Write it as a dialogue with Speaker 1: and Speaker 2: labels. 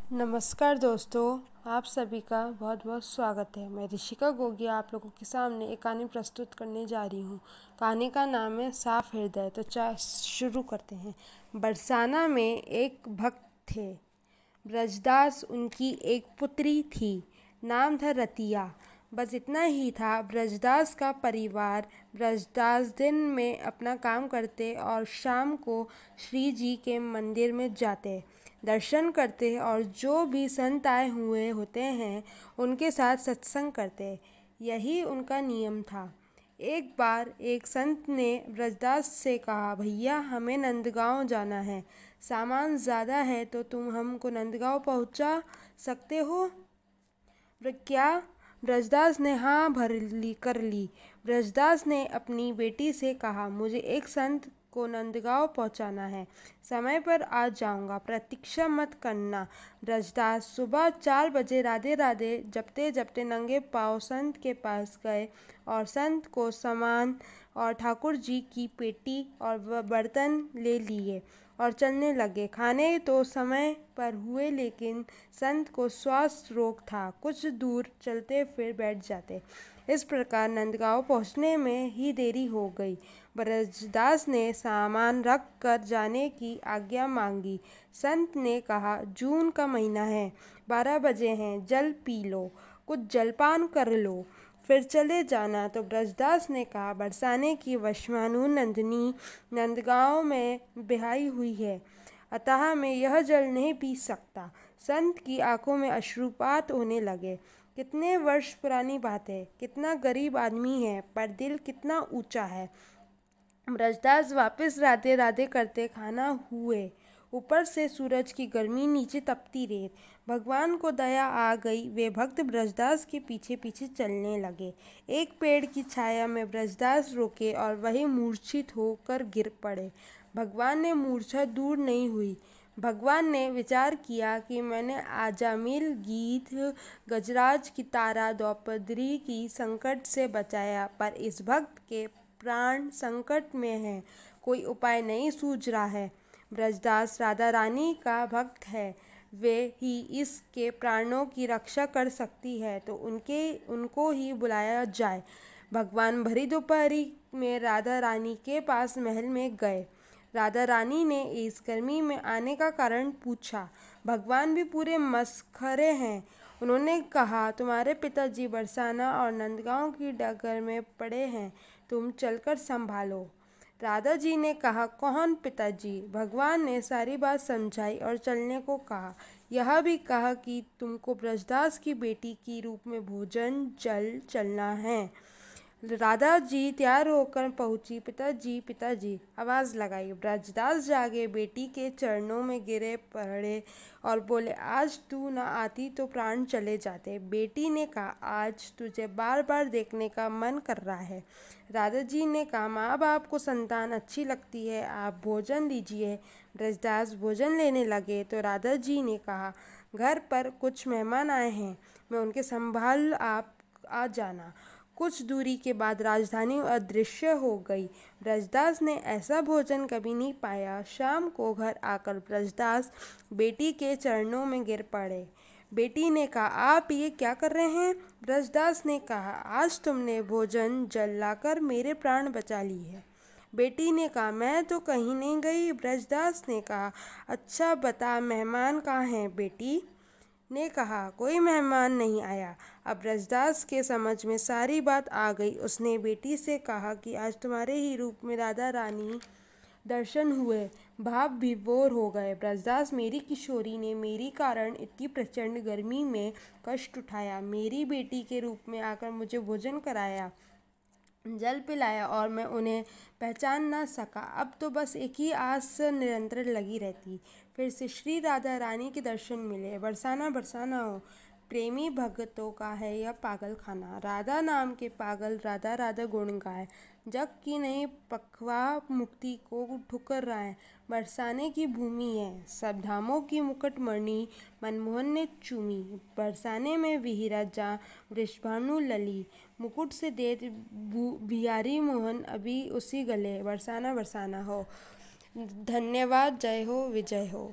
Speaker 1: नमस्कार दोस्तों, आप सभी का बहुत बहुत स्वागत है। मैं ऋषिका गोगिया आप लोगों के सामने एक कहानी प्रस्तुत करने जा रही हूँ। कहानी का नाम है साफ हृदय। तो शुरू करते हैं। बरसाना में एक भक्त थे। ब्रजदास उनकी एक पुत्री थी। नाम था रतिया। बस इतना ही था। ब्रजदास का परिवार ब्रजदास दिन में अपना काम करते और शाम को श्री जी के मंदिर में जाते, दर्शन करते और जो भी संत आए हुए होते हैं उनके साथ सत्संग करते। यही उनका नियम था। एक बार एक संत ने ब्रजदास से कहा, भैया हमें नंदगांव जाना है, सामान ज़्यादा है तो तुम हमको नंदगांव पहुंचा सकते हो क्या? ब्रजदास ने हाँ कर ली। ब्रजदास ने अपनी बेटी से कहा, मुझे एक संत को नंदगांव पहुंचाना है, समय पर आ जाऊंगा, प्रतीक्षा मत करना। ब्रजदास सुबह 4 बजे राधे राधे जपते जपते नंगे पांव संत के पास गए और संत को सामान और ठाकुर जी की पेटी और बर्तन ले लिए और चलने लगे। खाने तो समय पर हुए, लेकिन संत को श्वास रोग था। कुछ दूर चलते फिर बैठ जाते। इस प्रकार नंदगांव पहुंचने में ही देरी हो गई। ब्रजदास ने सामान रख कर जाने की आज्ञा मांगी। संत ने कहा, जून का महीना है, 12 बजे हैं, जल पी लो, कुछ जलपान कर लो, फिर चले जाना। तो ब्रजदास ने कहा, बरसाने की वशमानु नंदिनी नंदगांव में ब्याही हुई है, अतः मैं यह जल नहीं पी सकता। संत की आंखों में अश्रुपात होने लगे। कितने वर्ष पुरानी बात है, कितना गरीब आदमी है, पर दिल कितना ऊंचा है। ब्रजदास वापस राधे राधे करते खाना हुए। ऊपर से सूरज की गर्मी, नीचे तपती रेत। भगवान को दया आ गई। वे भक्त ब्रजदास के पीछे पीछे चलने लगे। एक पेड़ की छाया में ब्रजदास रुके और वही मूर्छित होकर गिर पड़े। भगवान ने मूर्छा दूर नहीं हुई। भगवान ने विचार किया कि मैंने आजामिल, गीत, गजराज की तारा, द्रौपदी की संकट से बचाया, पर इस भक्त के प्राण संकट में हैं, कोई उपाय नहीं सूझ रहा है। ब्रजदास राधा रानी का भक्त है, वे ही इसके प्राणों की रक्षा कर सकती है, तो उनको ही बुलाया जाए। भगवान भरी दोपहरी में राधा रानी के पास महल में गए। राधा रानी ने इस गर्मी में आने का कारण पूछा। भगवान भी पूरे मसखरे हैं। उन्होंने कहा, तुम्हारे पिताजी बरसाना और नंदगांव की डगर में पड़े हैं, तुम चलकर संभालो। राधा जी ने कहा, कौन पिताजी? भगवान ने सारी बात समझाई और चलने को कहा। यह भी कहा कि तुमको ब्रजदास की बेटी की रूप में भोजन जल चलना है। राधा जी तैयार होकर पहुंची। पिताजी पिताजी आवाज़ लगाई। ब्रजदास जागे, बेटी के चरणों में गिरे पड़े और बोले, आज तू न आती तो प्राण चले जाते। बेटी ने कहा, आज तुझे बार बार देखने का मन कर रहा है। राधा जी ने कहा, माँ बाप को संतान अच्छी लगती है, आप भोजन लीजिए। ब्रजदास भोजन लेने लगे तो राधा जी ने कहा, घर पर कुछ मेहमान आए हैं, मैं उनके संभाल आप आ जाना। कुछ दूरी के बाद राजधानी अदृश्य हो गई। ब्रजदास ने ऐसा भोजन कभी नहीं पाया। शाम को घर आकर ब्रजदास बेटी के चरणों में गिर पड़े। बेटी ने कहा, आप ये क्या कर रहे हैं? ब्रजदास ने कहा, आज तुमने भोजन जल लाकर मेरे प्राण बचा लिए है। बेटी ने कहा, मैं तो कहीं नहीं गई। ब्रजदास ने कहा, अच्छा बता, मेहमान कहाँ हैं? बेटी ने कहा, कोई मेहमान नहीं आया। अब ब्रजदास के समझ में सारी बात आ गई। उसने बेटी से कहा कि आज तुम्हारे ही रूप में राधा रानी दर्शन हुए, भाव विभोर हो गए। ब्रजदास, मेरी किशोरी ने मेरी कारण इतनी प्रचंड गर्मी में कष्ट उठाया, मेरी बेटी के रूप में आकर मुझे भोजन कराया, जल पिलाया और मैं उन्हें पहचान ना सका। अब तो बस एक ही आस निरंतर लगी रहती, फिर से श्री राधा रानी के दर्शन मिले। बरसाना बरसाना हो, प्रेमी भक्तों का है यह पागल खाना। राधा नाम के पागल राधा राधा गुण गाए, जग की नहीं पखवा मुक्ति को ठुकर रहा है। बरसाने की भूमि है, सब धामों की मुकुटमणि मनमोहन ने चूमी। बरसाने में विहिराजा वृषभानु लली, मुकुट से देत बिहारी मोहन अभी उसी गले। बरसाना बरसाना हो। धन्यवाद। जय हो, विजय हो।